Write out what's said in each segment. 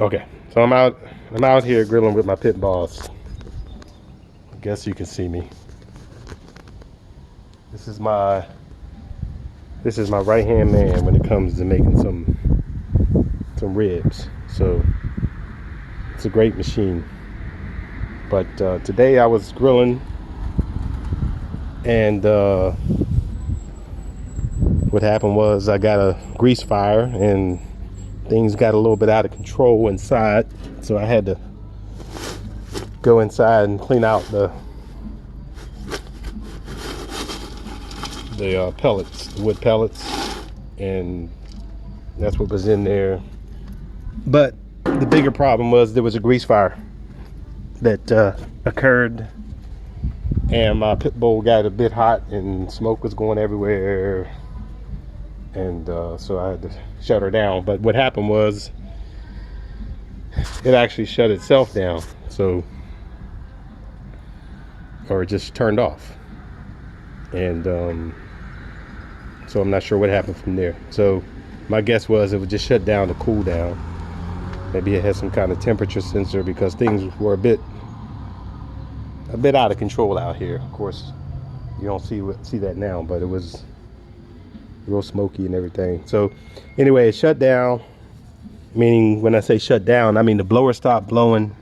Okay, so I'm out here grilling with my pit boss. I guess you can see me. This is my right hand man when it comes to making some ribs. So it's a great machine. But today I was grilling, and what happened was I got a grease fire and things got a little bit out of control inside, so I had to go inside and clean out the pellets, the wood pellets, and that's what was in there. But the bigger problem was there was a grease fire that occurred, and my pit bowl got a bit hot and smoke was going everywhere, and so I had to shut her down. But what happened was it actually shut itself down, so, or it just turned off, and so I'm not sure what happened from there. So my guess was it would just shut down to cool down. Maybe it had some kind of temperature sensor, because things were a bit out of control out here. Of course, you don't see that now, but it was real smoky and everything. So anyway, it shut down, meaning when I say shut down, I mean the blower stopped blowing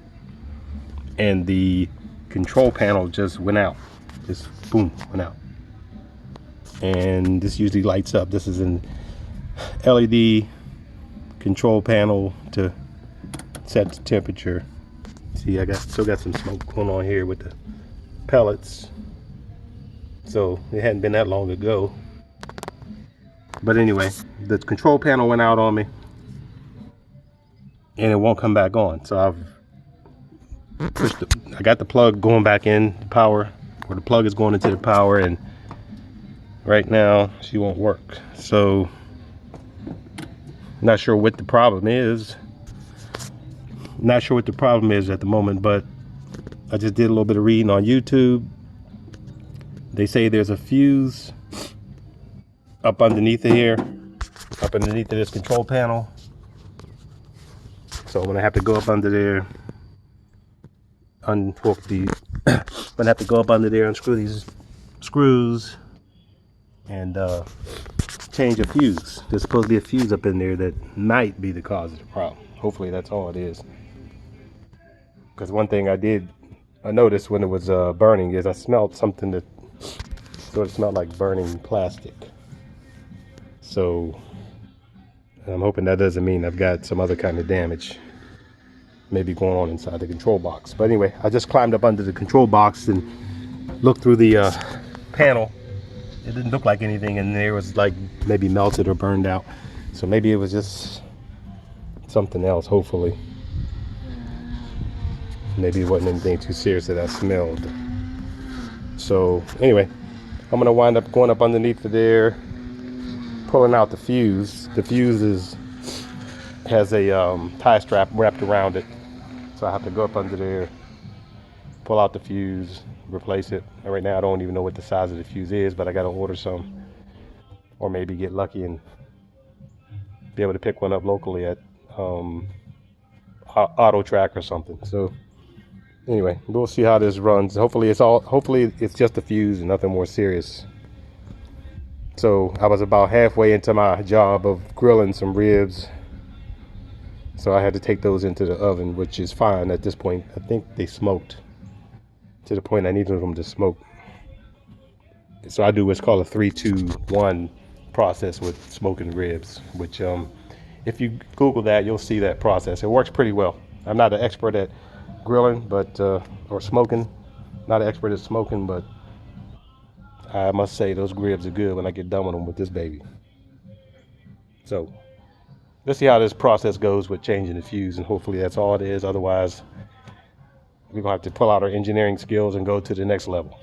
and the control panel just went out. Just boom, went out. And this usually lights up. This is an LED control panel to set the temperature. See, I still got some smoke going on here with the pellets, so it hadn't been that long ago. But anyway, the control panel went out on me and it won't come back on. So I've pushed I got the plug going back in the power, or the plug is going into the power, and right now she won't work. So not sure what the problem is. Not sure what the problem is at the moment, but I just did a little bit of reading on YouTube. They say there's a fuse up underneath of here, up underneath of this control panel. So I'm gonna have to go up under there, unhook the I'm gonna have to go up under there, unscrew these screws, and change a fuse. There's supposed to be a fuse up in there that might be the cause of the problem. Hopefully that's all it is. Because one thing I noticed when it was burning is I smelled something that sort of smelled like burning plastic. So I'm hoping that doesn't mean I've got some other kind of damage maybe going on inside the control box. But anyway, I just climbed up under the control box and looked through the panel. It didn't look like anything in there was like maybe melted or burned out. So maybe it was just something else, hopefully. Maybe it wasn't anything too serious that I smelled. So anyway, I'm gonna wind up going up underneath of there, pulling out the fuse. The fuse has a tie strap wrapped around it. So I have to go up under there, pull out the fuse, replace it. And right now I don't even know what the size of the fuse is, but I gotta order some, or maybe get lucky and be able to pick one up locally at Auto Track or something. So anyway, we'll see how this runs. Hopefully it's just a fuse and nothing more serious. So I was about halfway into my job of grilling some ribs, so I had to take those into the oven, which is fine at this point. I think they smoked to the point I needed them to smoke. So I do what's called a 3-2-1 process with smoking ribs, which if you Google that, you'll see that process. It works pretty well. I'm not an expert at grilling, but or smoking. Not an expert at smoking, but I must say those ribs are good when I get done with them with this baby. So let's see how this process goes with changing the fuse, and hopefully that's all it is. Otherwise, we're gonna have to pull out our engineering skills and go to the next level.